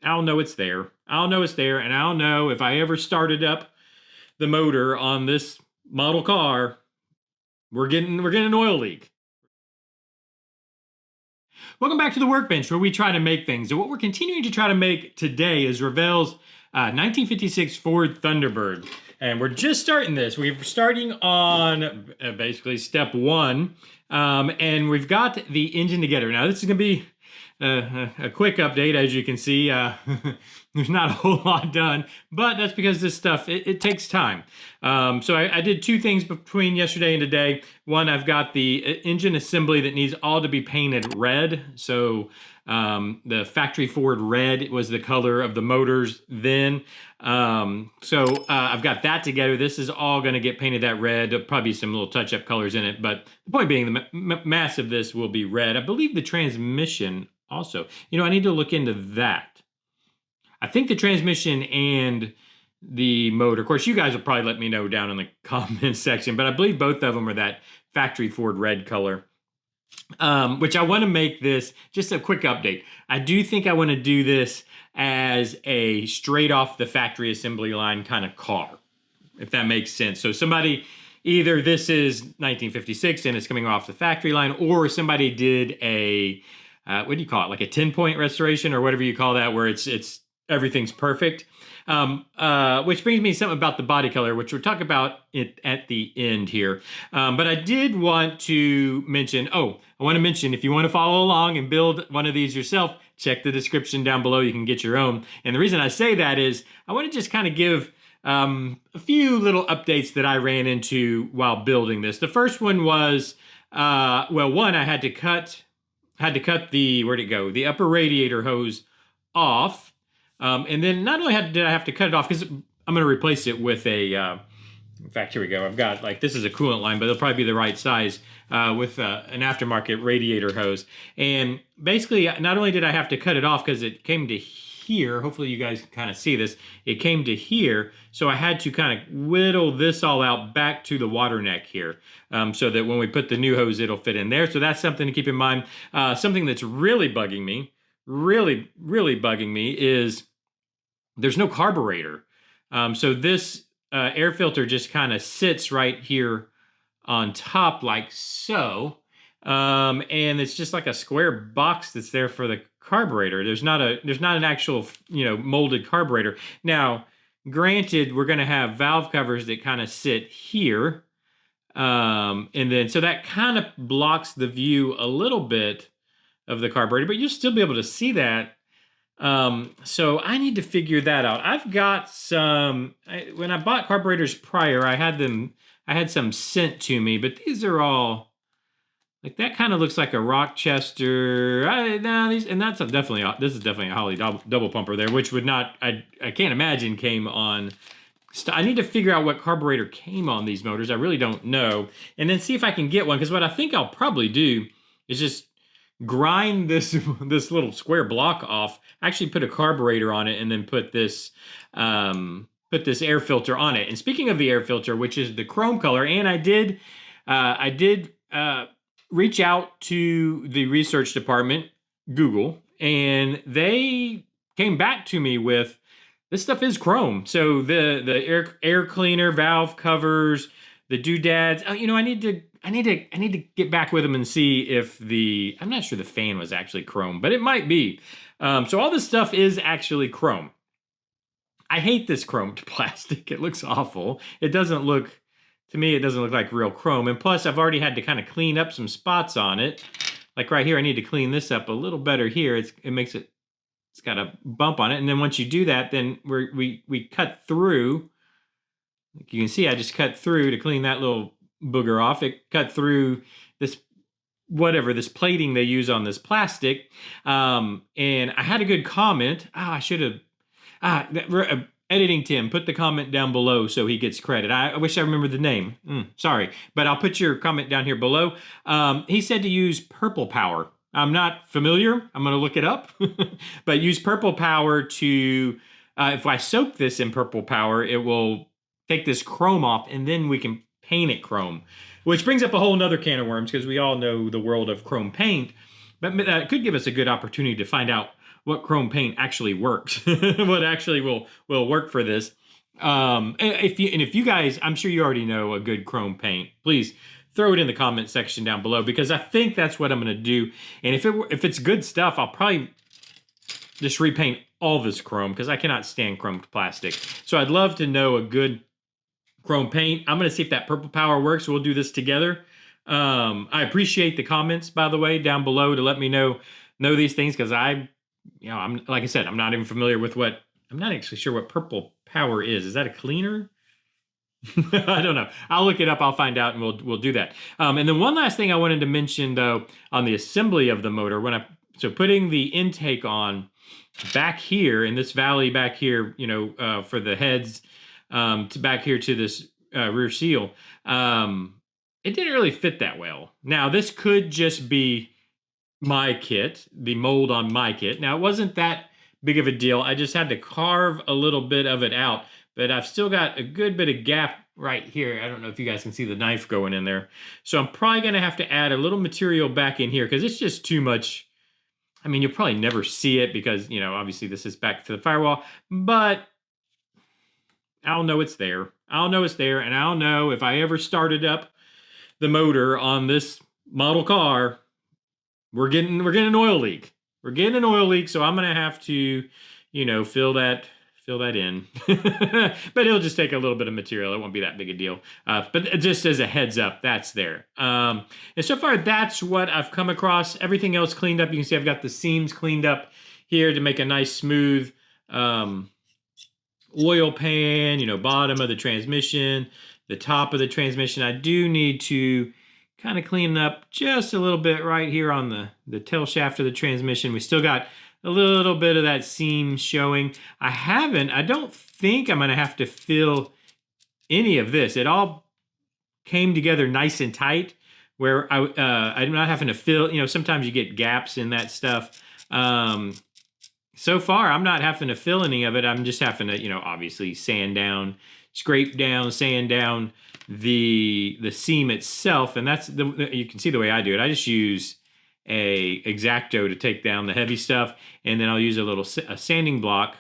I'll know it's there. I'll know it's there, and I'll know if I ever started up the motor on this model car, we're getting an oil leak. Welcome back to the workbench, where we try to make things. And what we're continuing to try to make today is Revell's 1956 Ford Thunderbird. And we're just starting this. We're starting on basically step one. And we've got the engine together. Now, this is going to be a quick update. As you can see, there's not a whole lot done, but that's because this stuff, it takes time. So I did two things between yesterday and today. One, I've got the engine assembly that needs all to be painted red. So the factory Ford red was the color of the motors then. So I've got that together. This is all going to get painted that red. There'll probably be some little touch-up colors in it, but the point being, the mass of this will be red. I believe the transmission also. I need to look into that. I think the transmission and the motor, of course, you guys will probably let me know down in the comments section, but I believe both of them are that factory Ford red color. Which I want to make this just a quick update. I do think I want to do this as a straight off the factory assembly line kind of car, if that makes sense. So somebody, either this is 1956 and it's coming off the factory line, or somebody did a what do you call it, like a 10-point restoration or whatever you call that, where it's everything's perfect. Which brings me something about the body color, which we'll talk about it at the end here. But I did want to mention, I want to mention, if you want to follow along and build one of these yourself, check the description down below. You can get your own. And the reason I say that is I want to just kind of give a few little updates that I ran into while building this. The first one was, one, I had to cut the, where'd it go? The upper radiator hose off. And then not only did I have to cut it off, because I'm going to replace it with a, in fact, here we go. I've got, this is a coolant line, but it'll probably be the right size, with an aftermarket radiator hose. And basically, not only did I have to cut it off because it came to here, hopefully you guys can kind of see this, it came to here, so I had to kind of whittle this all out back to the water neck here, so that when we put the new hose, it'll fit in there. So that's something to keep in mind. Something that's really bugging me, really bugging me, is there's no carburetor. So this air filter just kind of sits right here on top like so. And it's just like a square box that's there for the carburetor. There's not an actual, molded carburetor. Now, granted, we're going to have valve covers that kind of sit here. And then, so that kind of blocks the view a little bit of the carburetor, but you'll still be able to see that. So I need to figure that out. I've got some, when I bought carburetors prior, I had some sent to me, but these are all, that kind of looks like a Rochester. This is definitely a Holley double pumper there, which would not, I can't imagine came on. I need to figure out what carburetor came on these motors. I really don't know. And then see if I can get one, because what I think I'll probably do is just grind this little square block off, actually put a carburetor on it, and then put this air filter on it. And speaking of the air filter, which is the chrome color, and I did reach out to the research department, Google, and they came back to me with, this stuff is chrome. So the air cleaner, valve covers, the doodads. I need to get back with them and see if I'm not sure the fan was actually chrome, but it might be. So all this stuff is actually chrome. I hate this chromed plastic. It looks awful. To me, it doesn't look like real chrome. And plus, I've already had to kind of clean up some spots on it. Like right here, I need to clean this up a little better here. It's got a bump on it. And then once you do that, then we cut through. Like you can see, I just cut through to clean that little booger off. It cut through this plating they use on this plastic. And I had a good comment. I should have, Editing Tim, put the comment down below so he gets credit. I wish I remembered the name. Sorry, but I'll put your comment down here below. He said to use Purple Power. I'm not familiar. I'm going to look it up. But use Purple Power to, if I soak this in Purple Power, it will take this chrome off, and then we can paint it chrome. Which brings up a whole nother can of worms, because we all know the world of chrome paint. But it could give us a good opportunity to find out what chrome paint actually works, what actually will work for this. If you guys, I'm sure you already know a good chrome paint, please throw it in the comment section down below, because I think that's what I'm going to do. And if it's good stuff, I'll probably just repaint all this chrome, because I cannot stand chromed plastic. So I'd love to know a good chrome paint. I'm going to see if that purple power works. We'll do this together. I appreciate the comments, by the way, down below to let me know these things, because I'm like I said, I'm not even familiar with I'm not actually sure what purple power is. Is that a cleaner? I don't know. I'll look it up. I'll find out, and we'll do that. And then one last thing I wanted to mention, though, on the assembly of the motor, so putting the intake on back here in this valley back here, for the heads, to back here to this rear seal, it didn't really fit that well. Now, this could just be my kit, the mold on my kit. Now, it wasn't that big of a deal. I just had to carve a little bit of it out, but I've still got a good bit of gap right here. I don't know if you guys can see the knife going in there. So I'm probably going to have to add a little material back in here, because it's just too much. I mean, you'll probably never see it because, obviously this is back to the firewall, but I'll know it's there. I'll know it's there, and I'll know if I ever started up the motor on this model car, we're getting an oil leak. We're getting an oil leak, so I'm gonna have to, fill that in. But it'll just take a little bit of material. It won't be that big a deal. But just as a heads up, that's there. And so far, that's what I've come across. Everything else cleaned up. You can see I've got the seams cleaned up here to make a nice smooth oil pan, bottom of the transmission, the top of the transmission. I do need to kind of clean up just a little bit right here on the tail shaft of the transmission. We still got a little bit of that seam showing. I don't think I'm going to have to fill any of this. It all came together nice and tight where I'm not having to fill, sometimes you get gaps in that stuff. So far, I'm not having to fill any of it. I'm just having to, obviously sand down, scrape down, sand down the seam itself. And you can see the way I do it. I just use a X-Acto to take down the heavy stuff, and then I'll use a sanding block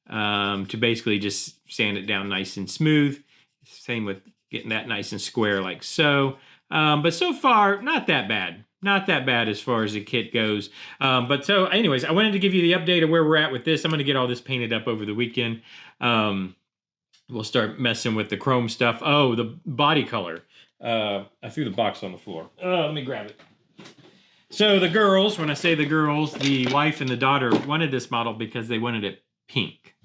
to basically just sand it down nice and smooth. Same with getting that nice and square like so. But so far, not that bad. Not that bad as far as the kit goes. But so anyways, I wanted to give you the update of where we're at with this. I'm going to get all this painted up over the weekend. We'll start messing with the chrome stuff. Oh, the body color. I threw the box on the floor. Let me grab it. So the girls, when I say the girls, the wife and the daughter wanted this model because they wanted it pink.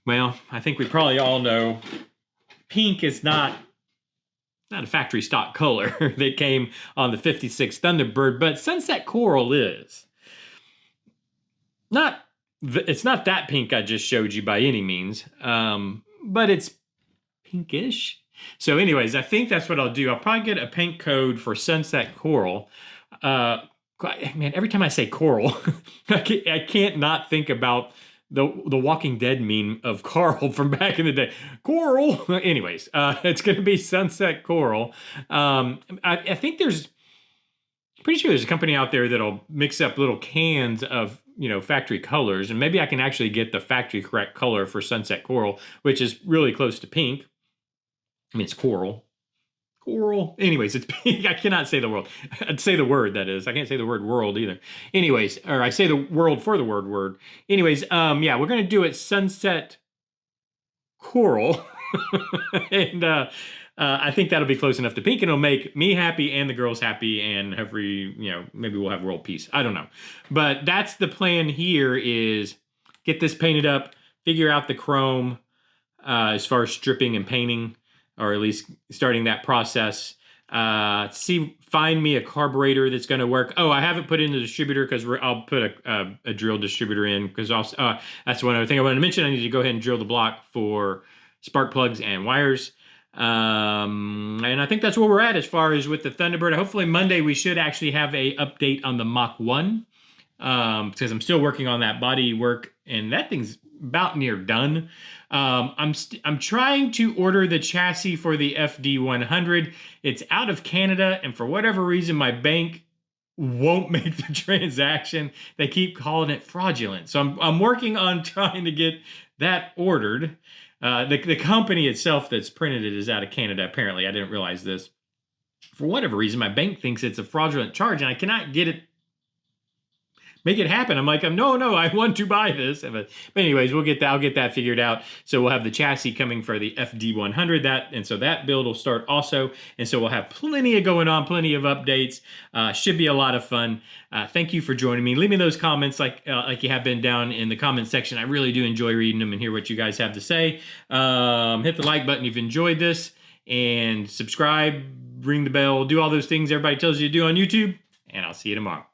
Well, I think we probably all know pink is not a factory stock color that came on the 56 Thunderbird, but Sunset Coral is. It's not that pink I just showed you by any means, but it's pinkish. So anyways, I think that's what I'll do. I'll probably get a paint code for Sunset Coral. Man, every time I say coral, I can't not think about the Walking Dead meme of Carl from back in the day. Coral! Anyways, it's going to be Sunset Coral. I think pretty sure there's a company out there that'll mix up little cans of, factory colors, and maybe I can actually get the factory correct color for Sunset Coral, which is really close to pink. I mean, it's coral. Coral. Anyways, it's pink. I cannot say the word. I'd say the word, that is. I can't say the word world either. Anyways, or I say the world for the word. Anyways, yeah, we're going to do it Sunset Coral. And I think that'll be close enough to pink, and it'll make me happy and the girls happy, and maybe we'll have world peace. I don't know. But that's the plan here, is get this painted up, figure out the chrome as far as stripping and painting, or at least starting that process. Find me a carburetor that's going to work. Oh, I haven't put in the distributor because I'll put a drill distributor in, because also that's one other thing I wanted to mention. I need to go ahead and drill the block for spark plugs and wires. And I think that's where we're at as far as with the Thunderbird. Hopefully Monday we should actually have a update on the Mach 1, because I'm still working on that body work, and that thing's about near done. I'm trying to order the chassis for the FD100. It's out of Canada, and for whatever reason, my bank won't make the transaction. They keep calling it fraudulent. So I'm working on trying to get that ordered. The company itself that's printed it is out of Canada, apparently. I didn't realize this. For whatever reason, my bank thinks it's a fraudulent charge, and I cannot make it happen. I'm like, no, I want to buy this. But anyways, I'll get that figured out. So we'll have the chassis coming for the FD100, and so that build will start also. And so we'll have plenty of going on, plenty of updates. Should be a lot of fun. Thank you for joining me. Leave me those comments like you have been down in the comment section. I really do enjoy reading them and hear what you guys have to say. Hit the like button if you enjoyed this, and subscribe, ring the bell, do all those things everybody tells you to do on YouTube, and I'll see you tomorrow.